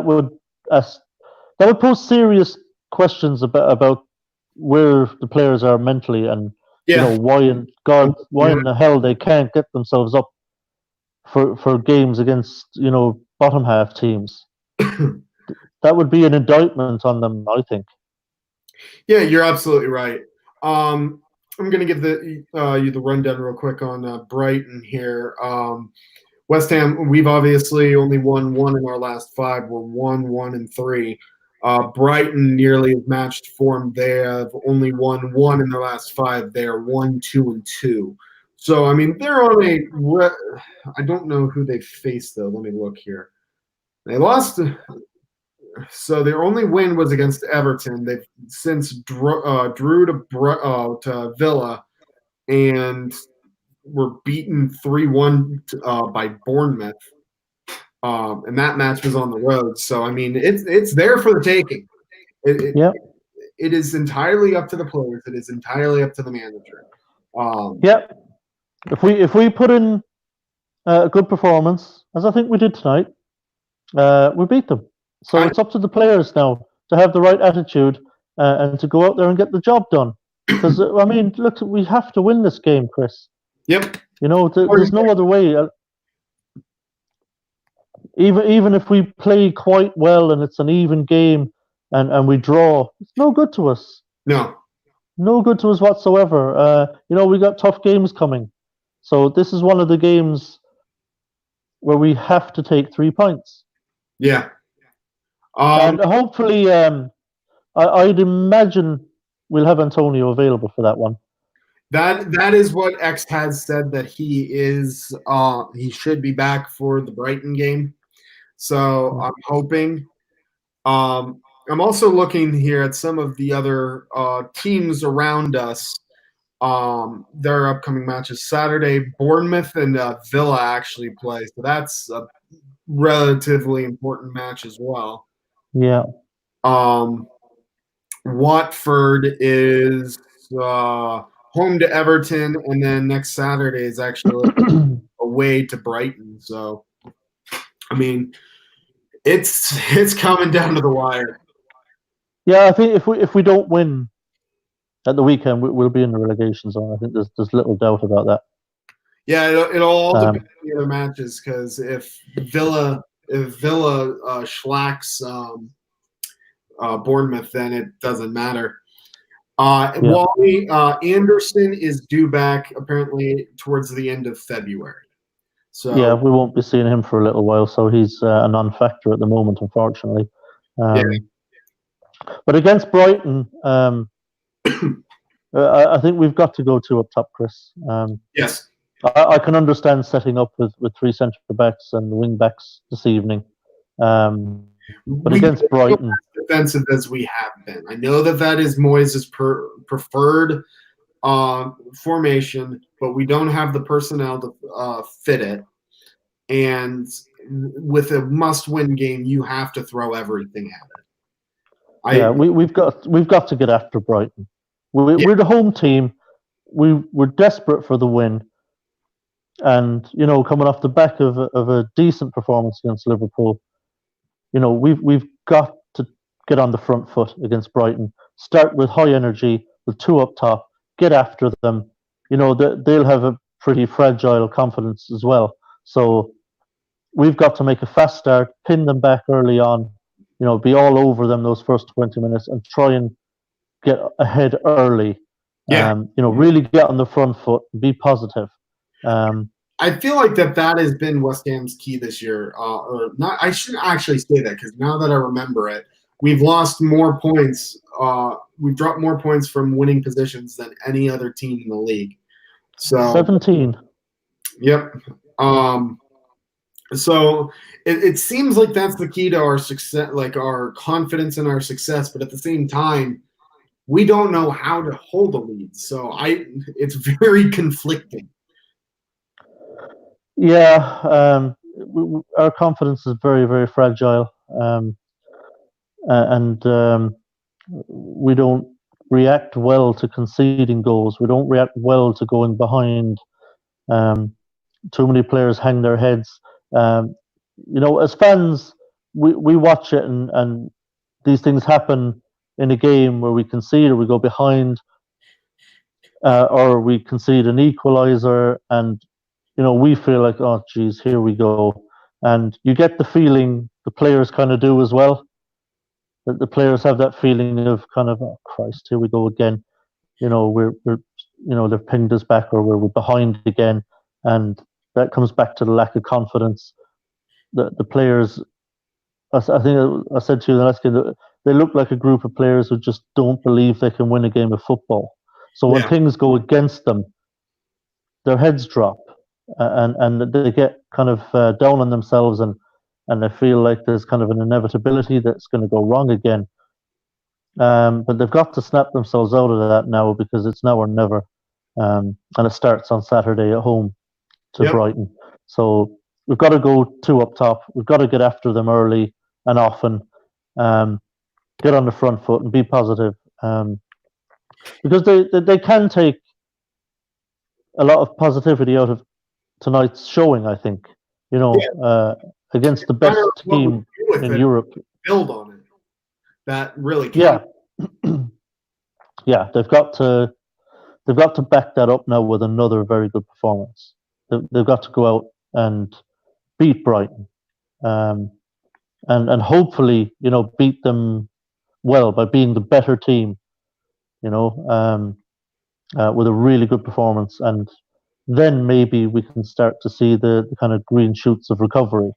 would pose serious questions about where the players are mentally, and why in the hell they can't get themselves up for games against bottom half teams. That would be an indictment on them, I think. Yeah, you're absolutely right. I'm going to give you the rundown real quick on Brighton here. West Ham, we've obviously only won one in our last 5. We're 1-1-3. Brighton nearly have matched form. They have only won 1 in their last 5. They are 1-2-2. So, I mean, they're on I don't know who they faced, though. Let me look here. They lost. So their only win was against Everton. They've since drew to Villa, and were beaten 3-1 by Bournemouth. And that match was on the road. So, I mean, it's there for the taking. It is entirely up to the players. It is entirely up to the manager. If we put in a good performance, as I think we did tonight, we beat them. So it's up to the players now to have the right attitude and to go out there and get the job done. Because, I mean, look, we have to win this game, Chris. Yep. There's no other way. Even if we play quite well and it's an even game and we draw, it's no good to us. No good to us whatsoever. We got tough games coming. So this is one of the games where we have to take 3 points. Yeah. And hopefully, I'd imagine we'll have Antonio available for that one. That is what X has said, that he should be back for the Brighton game. So I'm hoping. I'm also looking here at some of the other teams around us. Their upcoming matches Saturday. Bournemouth and Villa actually play, so that's a relatively important match as well. Yeah. Watford is home to Everton, and then next Saturday is actually away to Brighton. So, I mean, it's coming down to the wire. Yeah, I think if we don't win at the weekend, we'll be in the relegation zone. I think there's little doubt about that. Yeah, it'll all depend on the other matches, because if Villa schlacks Bournemouth, then it doesn't matter. Wally Anderson is due back apparently towards the end of February. So yeah, we won't be seeing him for a little while. So he's a non-factor at the moment, unfortunately. But against Brighton, I think we've got to go two up top, Chris. Yes. I can understand setting up with three centre backs and wing backs this evening. But against Brighton, defensive as we have been, I know that is Moyes' preferred formation, but we don't have the personnel to fit it. And with a must-win game, you have to throw everything at it. We've got to get after Brighton. We're the home team. We're desperate for the win, and coming off the back of a decent performance against Liverpool, we've got to get on the front foot against Brighton. Start with high energy, with two up top, get after them. They'll have a pretty fragile confidence as well. So we've got to make a fast start, pin them back early on, be all over them those first 20 minutes and try and get ahead early. Really get on the front foot, be positive. I feel like that has been West Ham's key this year. Or not, I shouldn't actually say that, because now that I remember it, we've lost more points. We've dropped more points from winning positions than any other team in the league. So 17. Yep. So it seems like that's the key to our success, like our confidence in our success. But at the same time, we don't know how to hold a lead. So it's very conflicting. Yeah, our confidence is very, very fragile, and we don't react well to conceding goals. We don't react well to going behind. Too many players hang their heads. As fans, we watch it, and these things happen in a game where we concede or we go behind, or we concede an equalizer, and we feel like, oh, geez, here we go. And you get the feeling the players kind of do as well. That the players have that feeling of kind of, oh, Christ, here we go again. We're they've pinged us back, or we're behind again. And that comes back to the lack of confidence. The players, I think I said to you in the last game, that they look like a group of players who just don't believe they can win a game of football. So when things go against them, their heads drop. And they get kind of down on themselves, and they feel like there's kind of an inevitability that's going to go wrong again. But they've got to snap themselves out of that now, because it's now or never. And it starts on Saturday at home to Brighton. So we've got to go two up top. We've got to get after them early and often. Get on the front foot and be positive. Because they can take a lot of positivity out of tonight's showing, I think, against the best team in Europe. Build on it. That really counts. Yeah, they've got to back that up now with another very good performance. They've got to go out and beat Brighton, and hopefully, beat them well by being the better team, with a really good performance. And then maybe we can start to see the kind of green shoots of recovery.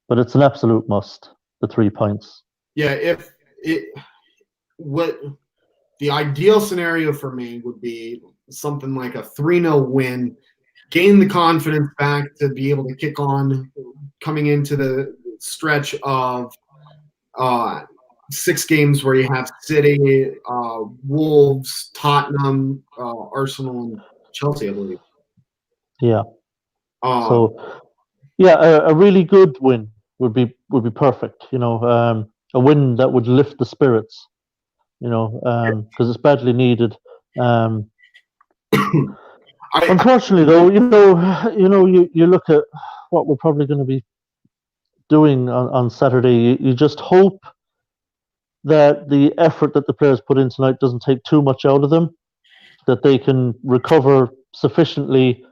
but it's an absolute must. The 3 points. Yeah, what the ideal scenario for me would be something like a 3-0 win, gain the confidence back to be able to kick on coming into the stretch of 6 games where you have City, Wolves, Tottenham, Arsenal, and Chelsea, I believe. Yeah. A really good win would be perfect. A win that would lift the spirits. Because it's badly needed. Unfortunately, though, you look at what we're probably going to be doing on Saturday. You just hope that the effort that the players put in tonight doesn't take too much out of them, that they can recover sufficiently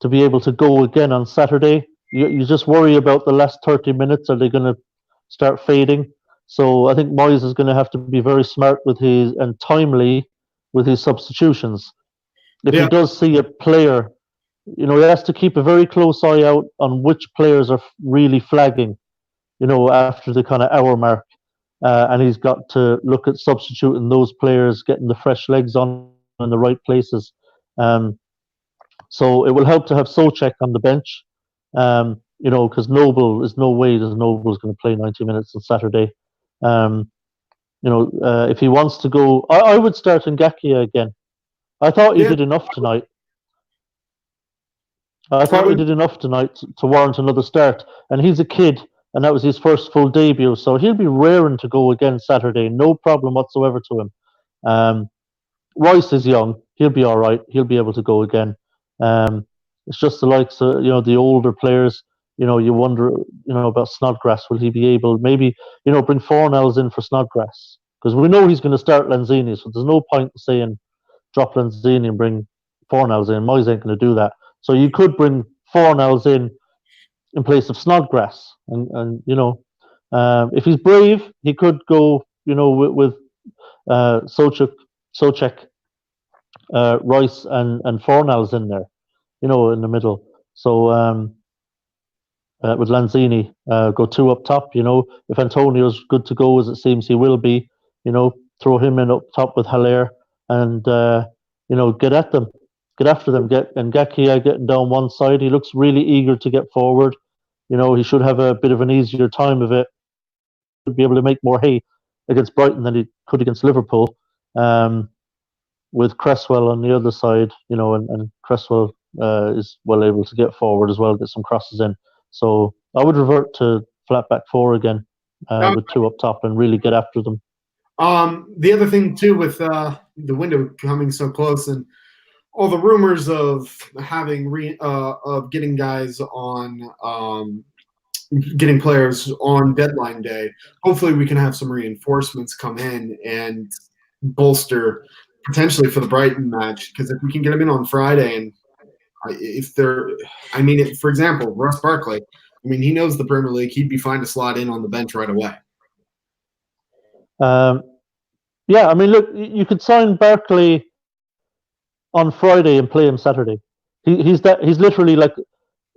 to be able to go again on Saturday. You just worry about the last 30 minutes. Are they going to start fading? So I think Moyes is going to have to be very smart and timely with his substitutions. If he does see a player, he has to keep a very close eye out on which players are really flagging, after the kind of hour mark. And he's got to look at substituting those players, getting the fresh legs on in the right places. So it will help to have Soucek on the bench, because there's no way Noble's going to play 90 minutes on Saturday. If he wants to go, I would start Ngakia again. I thought he did enough tonight. He did enough tonight to warrant another start. And he's a kid, and that was his first full debut, so he'll be raring to go again Saturday. No problem whatsoever to him. Rice is young. He'll be all right. He'll be able to go again. It's just the likes of, the older players. You wonder, about Snodgrass. Will he be able, maybe, bring Fornells in for Snodgrass? Because we know he's going to start Lanzini, so there's no point in saying drop Lanzini and bring Fornells in. Moyes ain't going to do that. So you could bring Fornells in place of Snodgrass. And if he's brave, he could go, with Soucek, Rice and Fornells in there, in the middle. So with Lanzini, go 2 up top. If Antonio's good to go, as it seems he will be, throw him in up top with Haller and get at them, get after them. Get Ngakia getting down one side. He looks really eager to get forward. He should have a bit of an easier time of it. Be able to make more hay against Brighton than he could against Liverpool. With Cresswell on the other side, and Cresswell is well able to get forward as well, get some crosses in. So I would revert to flat back 4 again, with 2 up top and really get after them. The other thing too, with the window coming so close and all the rumors of having of getting guys on, getting players on deadline day, hopefully we can have some reinforcements come in and bolster potentially for the Brighton match. Because if we can get them in on Friday, and for example, Ross Barkley, he knows the Premier League. He'd be fine to slot in on the bench right away. Look, you could sign Barkley on Friday and play him Saturday. He's literally like,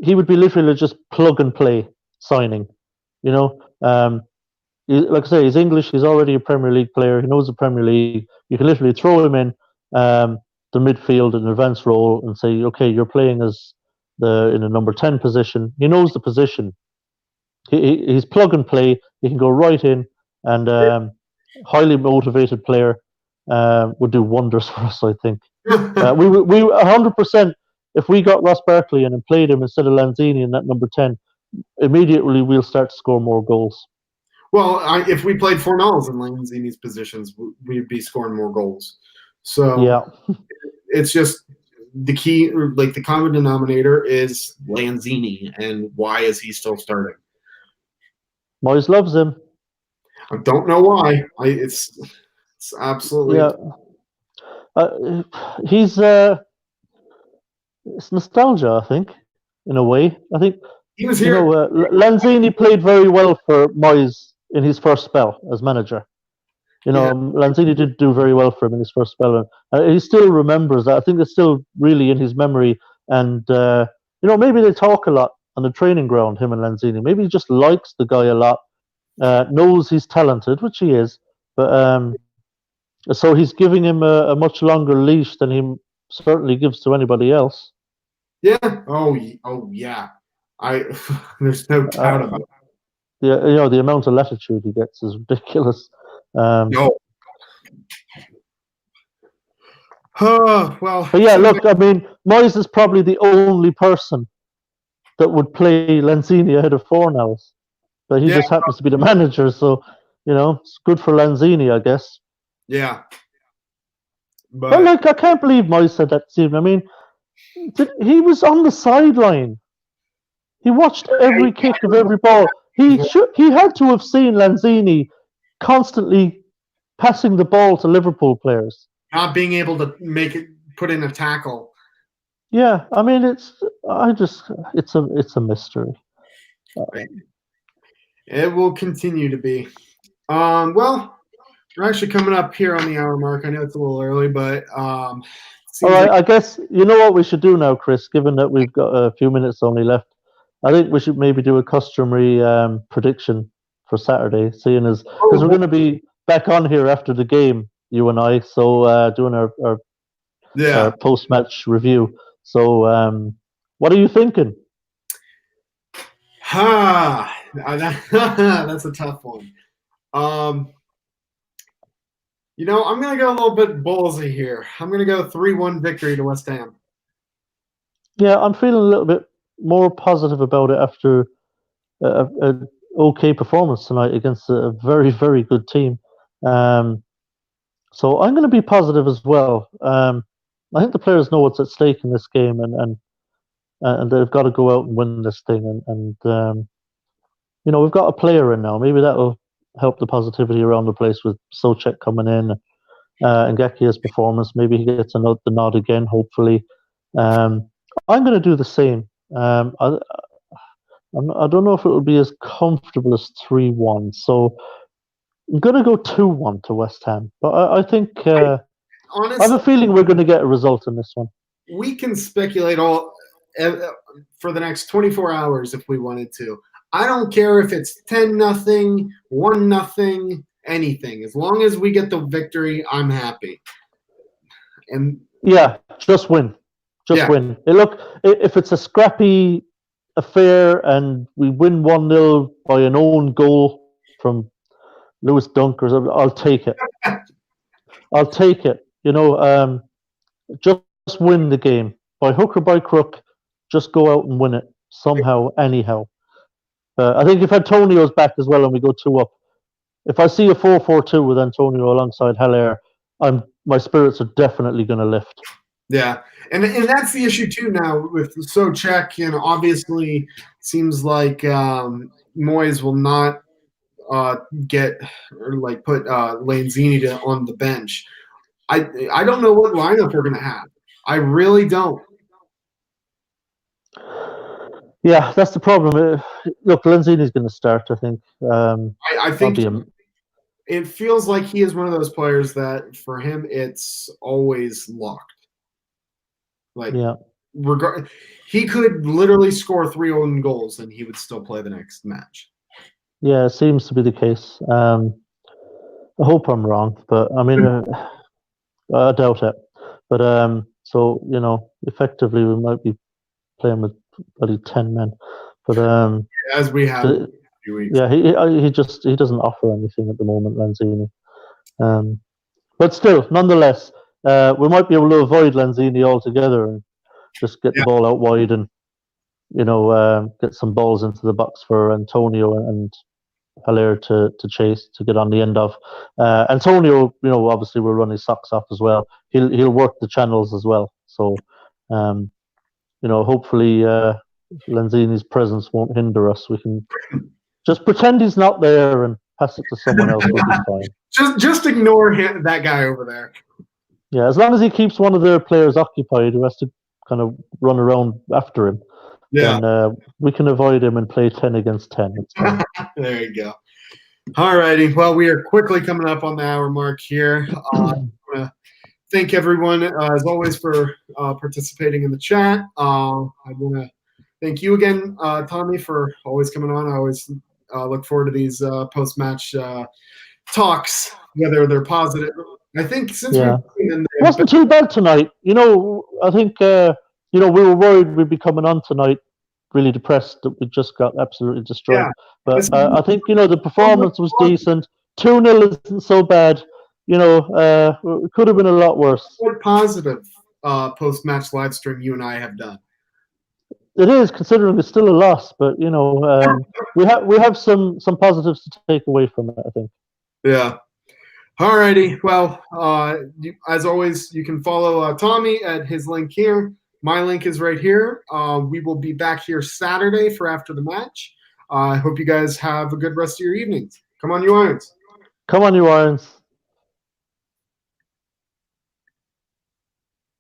he would be literally just plug and play signing. Like I say, he's English. He's already a Premier League player. He knows the Premier League. You can literally throw him in the midfield in an advanced role and say, okay, you're playing as in a number 10 position. He knows the position. He's plug and play. He can go right in, and highly motivated player would do wonders for us, I think. We 100%, if we got Ross Barkley in and played him instead of Lanzini in that number 10, immediately we'll start to score more goals. Well, if we played Fornells in Lanzini's positions, we'd be scoring more goals. So it's just the key, like the common denominator is Lanzini, and why is he still starting? Moyes loves him. I don't know why. It's absolutely he's it's nostalgia, I think, in a way. I think he was here. Lanzini played very well for Moyes in his first spell as manager. Lanzini did do very well for him in his first spell, and he still remembers that. I think it's still really in his memory, and maybe they talk a lot on the training ground, him and Lanzini. Maybe he just likes the guy a lot, knows he's talented, which he is, but so he's giving him a much longer leash than he certainly gives to anybody else. Yeah. Oh yeah. There's no doubt about it. The amount of latitude he gets is ridiculous. No. Well. But yeah, look, I mean, Moyes is probably the only person that would play Lanzini ahead of Fornals. But he just happens to be the manager, so it's good for Lanzini, I guess. Yeah. But like, I can't believe Moyes said that this evening. I mean, he was on the sideline. He watched every kick of every ball. He had to have seen Lanzini constantly passing the ball to Liverpool players, not being able to put in a tackle. Yeah, I mean, it's a mystery. It will continue to be. Well, we're actually coming up here on the hour mark. I know it's a little early, but all right. I guess you know what we should do now, Chris. Given that we've got a few minutes only left, I think we should maybe do a customary prediction for Saturday, seeing as because we're going to be back on here after the game, you and I. So doing our post-match review. So what are you thinking? That's a tough one. I'm going to go a little bit ballsy here. I'm going to go 3-1 victory to West Ham. Yeah, I'm feeling a little bit more positive about it after an okay performance tonight against a very, very good team. So I'm going to be positive as well. I think the players know what's at stake in this game, and they've got to go out and win this thing. And we've got a player in now. Maybe that'll help the positivity around the place with Soucek coming in and Ngakia's performance. Maybe he gets the nod again, hopefully. I'm going to do the same. I don't know if it will be as comfortable as 3-1. So I'm going to go 2-1 to West Ham. But I think honestly, I have a feeling we're going to get a result in this one. We can speculate all for the next 24 hours if we wanted to. I don't care if it's 10-0, 1-0, anything. As long as we get the victory, I'm happy. And yeah, just win. Just win. Hey, look, if it's a scrappy affair and we win 1-0 by an own goal from Lewis Dunk or something, I'll take it. I'll take it. Just win the game. By hook or by crook, just go out and win it somehow, anyhow. I think if Antonio's back as well and we go 2-up, if I see a 4-4-2 with Antonio alongside Haller, my spirits are definitely going to lift. Yeah, and that's the issue too now with Soucek, and obviously seems like Moyes will not put Lanzini on the bench. I don't know what lineup we're going to have. I really don't. Yeah, that's the problem. Look, Lanzini's going to start, I think. I think it feels like he is one of those players that for him it's always locked. He could literally score 3 own goals and he would still play the next match. Yeah, it seems to be the case. I hope I'm wrong, but I mean, I doubt it. But so effectively we might be playing with bloody 10 men. But as we have in a few weeks. Yeah, he doesn't offer anything at the moment, Lanzini. But still, nonetheless, we might be able to avoid Lanzini altogether and just get the ball out wide and get some balls into the box for Antonio and Haller to chase to get on the end of. Antonio, obviously will run his socks off as well. He'll work the channels as well. So, hopefully Lanzini's presence won't hinder us. We can just pretend he's not there and pass it to someone else. We'll be fine. Just ignore that guy over there. Yeah, as long as he keeps one of their players occupied who has to kind of run around after him. Yeah, then we can avoid him and play 10 against 10. There you go. All righty. Well, we are quickly coming up on the hour mark here. I want to thank everyone, as always, for participating in the chat. I want to thank you again, Tommy, for always coming on. I always look forward to these post-match talks, whether they're positive. I think since Yeah. we've been It wasn't too bad tonight. I think we were worried we'd be coming on tonight really depressed that we just got absolutely destroyed. Yeah. But I think the performance was decent. 2-0 isn't so bad. It could have been a lot worse. What positive post-match live stream you and I have done? It is, considering it's still a loss, but we have some positives to take away from it, I think. Yeah. All righty. Well, as always, you can follow Tommy at his link here. My link is right here. We will be back here Saturday for after the match. I hope you guys have a good rest of your evenings. Come on, you Irons. Come on, you Irons.